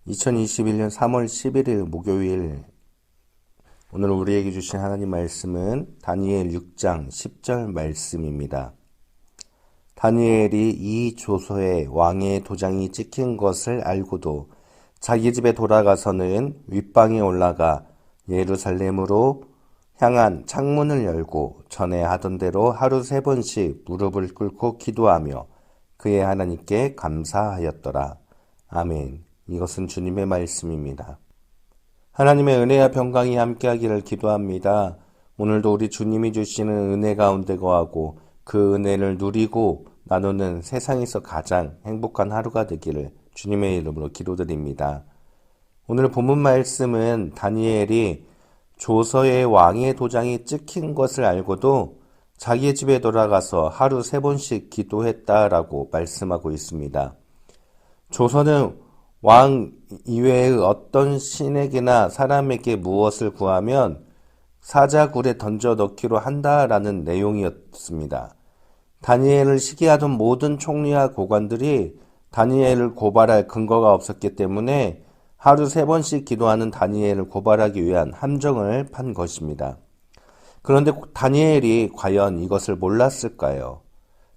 2021년 3월 11일 목요일. 오늘 우리에게 주신 하나님 말씀은 다니엘 6장 10절 말씀입니다. 다니엘이 이 조서에 왕의 도장이 찍힌 것을 알고도 자기 집에 돌아가서는 윗방에 올라가 예루살렘으로 향한 창문을 열고 전에 하던 대로 하루 3번씩 무릎을 꿇고 기도하며 그의 하나님께 감사하였더라. 아멘. 이것은 주님의 말씀입니다. 하나님의 은혜와 평강이 함께하기를 기도합니다. 오늘도 우리 주님이 주시는 은혜 가운데 거하고 그 은혜를 누리고 나누는 세상에서 가장 행복한 하루가 되기를 주님의 이름으로 기도드립니다. 오늘 본문 말씀은 다니엘이 조서에 왕의 도장이 찍힌 것을 알고도 자기 집에 돌아가서 하루 3번씩 기도했다라고 말씀하고 있습니다. 조서는 왕 이외의 어떤 신에게나 사람에게 무엇을 구하면 사자굴에 던져 넣기로 한다라는 내용이었습니다. 다니엘을 시기하던 모든 총리와 고관들이 다니엘을 고발할 근거가 없었기 때문에 하루 3번씩 기도하는 다니엘을 고발하기 위한 함정을 판 것입니다. 그런데 다니엘이 과연 이것을 몰랐을까요?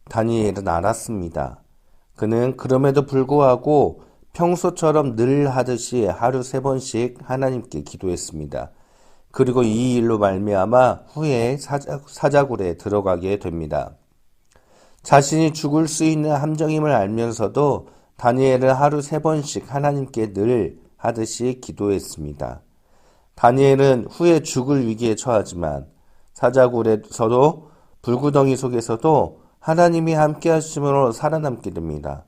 다니엘은 알았습니다. 그는 그럼에도 불구하고 평소처럼 늘 하듯이 하루 3번씩 하나님께 기도했습니다. 그리고 이 일로 말미암아 후에 사자굴에 들어가게 됩니다. 자신이 죽을 수 있는 함정임을 알면서도 다니엘은 하루 3번씩 하나님께 늘 하듯이 기도했습니다. 다니엘은 후에 죽을 위기에 처하지만 사자굴에서도 불구덩이 속에서도 하나님이 함께 하심으로 살아남게 됩니다.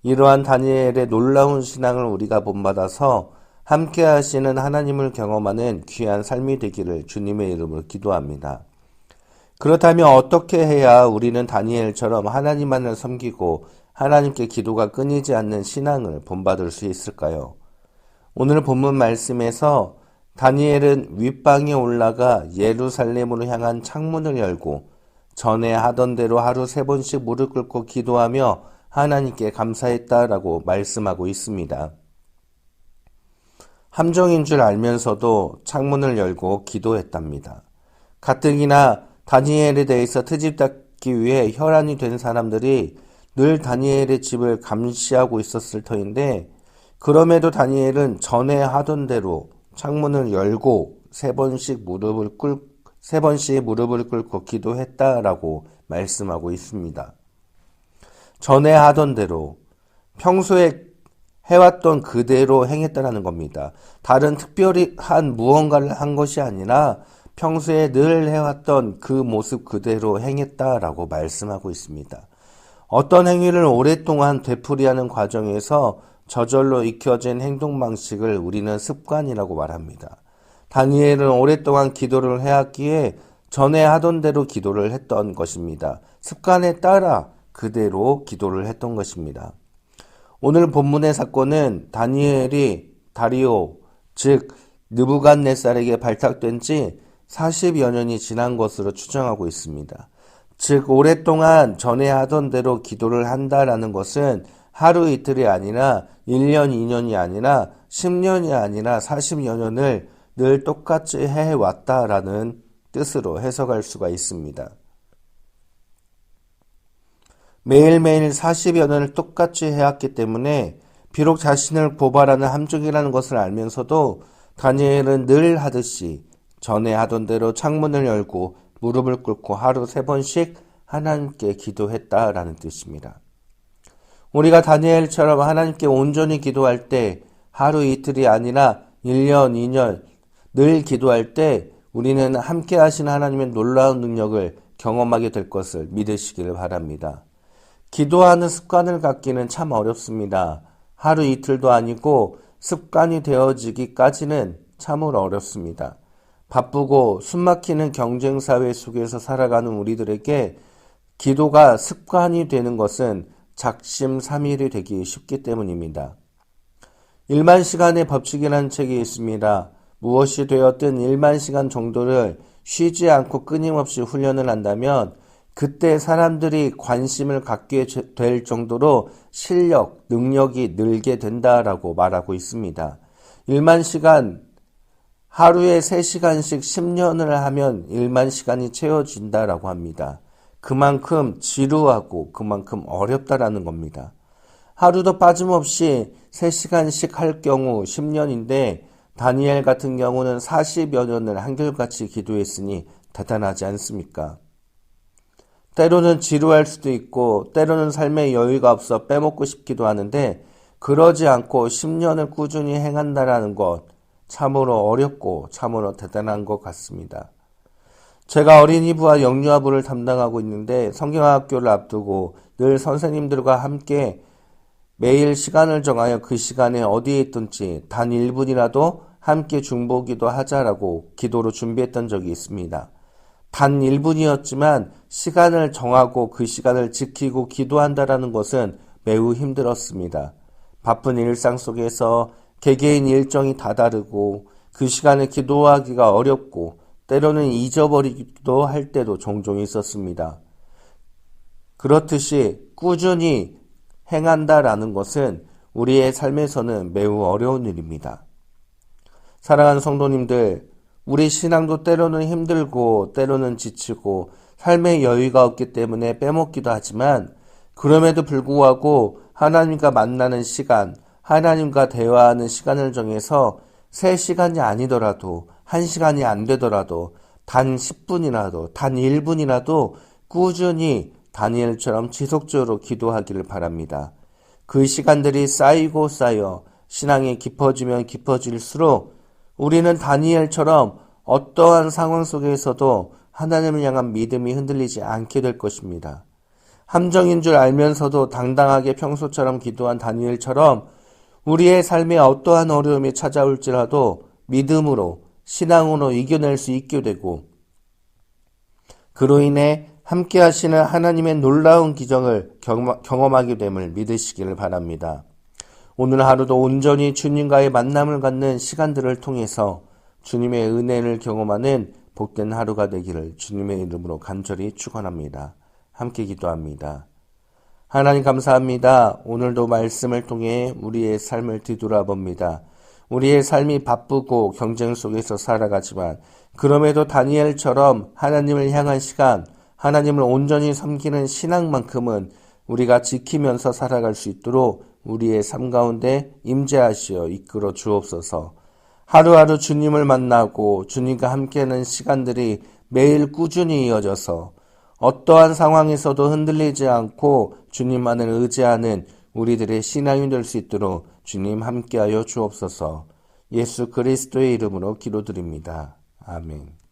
이러한 다니엘의 놀라운 신앙을 우리가 본받아서 함께 하시는 하나님을 경험하는 귀한 삶이 되기를 주님의 이름으로 기도합니다. 그렇다면 어떻게 해야 우리는 다니엘처럼 하나님만을 섬기고 하나님께 기도가 끊이지 않는 신앙을 본받을 수 있을까요? 오늘 본문 말씀에서 다니엘은 윗방에 올라가 예루살렘으로 향한 창문을 열고 전에 하던 대로 하루 3번씩 무릎 꿇고 기도하며 하나님께 감사했다라고 말씀하고 있습니다. 함정인 줄 알면서도 창문을 열고 기도했답니다. 가뜩이나 다니엘에 대해서 트집잡기 위해 혈안이 된 사람들이 늘 다니엘의 집을 감시하고 있었을 터인데 그럼에도 다니엘은 전에 하던 대로 창문을 열고 3번씩 무릎을 꿇고 기도했다라고 말씀하고 있습니다. 전에 하던 대로 평소에 해왔던 그대로 행했다라는 겁니다. 다른 특별한 무언가를 한 것이 아니라 평소에 늘 해왔던 그 모습 그대로 행했다라고 말씀하고 있습니다. 어떤 행위를 오랫동안 되풀이하는 과정에서 저절로 익혀진 행동 방식을 우리는 습관이라고 말합니다. 다니엘은 오랫동안 기도를 해왔기에 전에 하던 대로 기도를 했던 것입니다. 습관에 따라 그대로 기도를 했던 것입니다. 오늘 본문의 사건은 다니엘이 다리오, 즉 느부갓네살에게 발탁된 지 40여 년이 지난 것으로 추정하고 있습니다. 즉 오랫동안 전에 하던 대로 기도를 한다라는 것은 하루 이틀이 아니라 1년, 2년이 아니라 10년이 아니라 40여 년을 늘 똑같이 해왔다라는 뜻으로 해석할 수가 있습니다. 매일매일 40여 년을 똑같이 해왔기 때문에 비록 자신을 고발하는 함정이라는 것을 알면서도 다니엘은 늘 하듯이 전에 하던 대로 창문을 열고 무릎을 꿇고 하루 3번씩 하나님께 기도했다라는 뜻입니다. 우리가 다니엘처럼 하나님께 온전히 기도할 때 하루 이틀이 아니라 1년, 2년 늘 기도할 때 우리는 함께 하신 하나님의 놀라운 능력을 경험하게 될 것을 믿으시기를 바랍니다. 기도하는 습관을 갖기는 참 어렵습니다. 하루 이틀도 아니고 습관이 되어지기까지는 참으로 어렵습니다. 바쁘고 숨막히는 경쟁사회 속에서 살아가는 우리들에게 기도가 습관이 되는 것은 작심삼일이 되기 쉽기 때문입니다. 1만 시간의 법칙이라는 책이 있습니다. 무엇이 되었든 1만 시간 정도를 쉬지 않고 끊임없이 훈련을 한다면 그때 사람들이 관심을 갖게 될 정도로 실력, 능력이 늘게 된다라고 말하고 있습니다. 1만 시간, 하루에 3시간씩 10년을 하면 1만 시간이 채워진다라고 합니다. 그만큼 지루하고 그만큼 어렵다라는 겁니다. 하루도 빠짐없이 3시간씩 할 경우 10년인데 다니엘 같은 경우는 40여 년을 한결같이 기도했으니 대단하지 않습니까? 때로는 지루할 수도 있고 때로는 삶에 여유가 없어 빼먹고 싶기도 하는데 그러지 않고 10년을 꾸준히 행한다라는 것 참으로 어렵고 참으로 대단한 것 같습니다. 제가 어린이부와 영유아부를 담당하고 있는데 성경학교를 앞두고 늘 선생님들과 함께 매일 시간을 정하여 그 시간에 어디에 있든지 단 1분이라도 함께 중보기도 하자라고 기도로 준비했던 적이 있습니다. 단 1분이었지만 시간을 정하고 그 시간을 지키고 기도한다라는 것은 매우 힘들었습니다. 바쁜 일상 속에서 개개인 일정이 다 다르고 그 시간에 기도하기가 어렵고 때로는 잊어버리기도 할 때도 종종 있었습니다. 그렇듯이 꾸준히 행한다라는 것은 우리의 삶에서는 매우 어려운 일입니다. 사랑하는 성도님들, 우리 신앙도 때로는 힘들고 때로는 지치고 삶의 여유가 없기 때문에 빼먹기도 하지만 그럼에도 불구하고 하나님과 만나는 시간, 하나님과 대화하는 시간을 정해서 3시간이 아니더라도 1시간이 안 되더라도 단 10분이라도 단 1분이라도 꾸준히 다니엘처럼 지속적으로 기도하기를 바랍니다. 그 시간들이 쌓이고 쌓여 신앙이 깊어지면 깊어질수록 우리는 다니엘처럼 어떠한 상황 속에서도 하나님을 향한 믿음이 흔들리지 않게 될 것입니다. 함정인 줄 알면서도 당당하게 평소처럼 기도한 다니엘처럼 우리의 삶에 어떠한 어려움이 찾아올지라도 믿음으로 신앙으로 이겨낼 수 있게 되고 그로 인해 함께 하시는 하나님의 놀라운 기적을 경험하게 됨을 믿으시기를 바랍니다. 오늘 하루도 온전히 주님과의 만남을 갖는 시간들을 통해서 주님의 은혜를 경험하는 복된 하루가 되기를 주님의 이름으로 간절히 축원합니다. 함께 기도합니다. 하나님 감사합니다. 오늘도 말씀을 통해 우리의 삶을 뒤돌아봅니다. 우리의 삶이 바쁘고 경쟁 속에서 살아가지만 그럼에도 다니엘처럼 하나님을 향한 시간, 하나님을 온전히 섬기는 신앙만큼은 우리가 지키면서 살아갈 수 있도록 우리의 삶 가운데 임재하시어 이끌어 주옵소서. 하루하루 주님을 만나고 주님과 함께하는 시간들이 매일 꾸준히 이어져서 어떠한 상황에서도 흔들리지 않고 주님만을 의지하는 우리들의 신앙이 될 수 있도록 주님 함께하여 주옵소서. 예수 그리스도의 이름으로 기도드립니다. 아멘.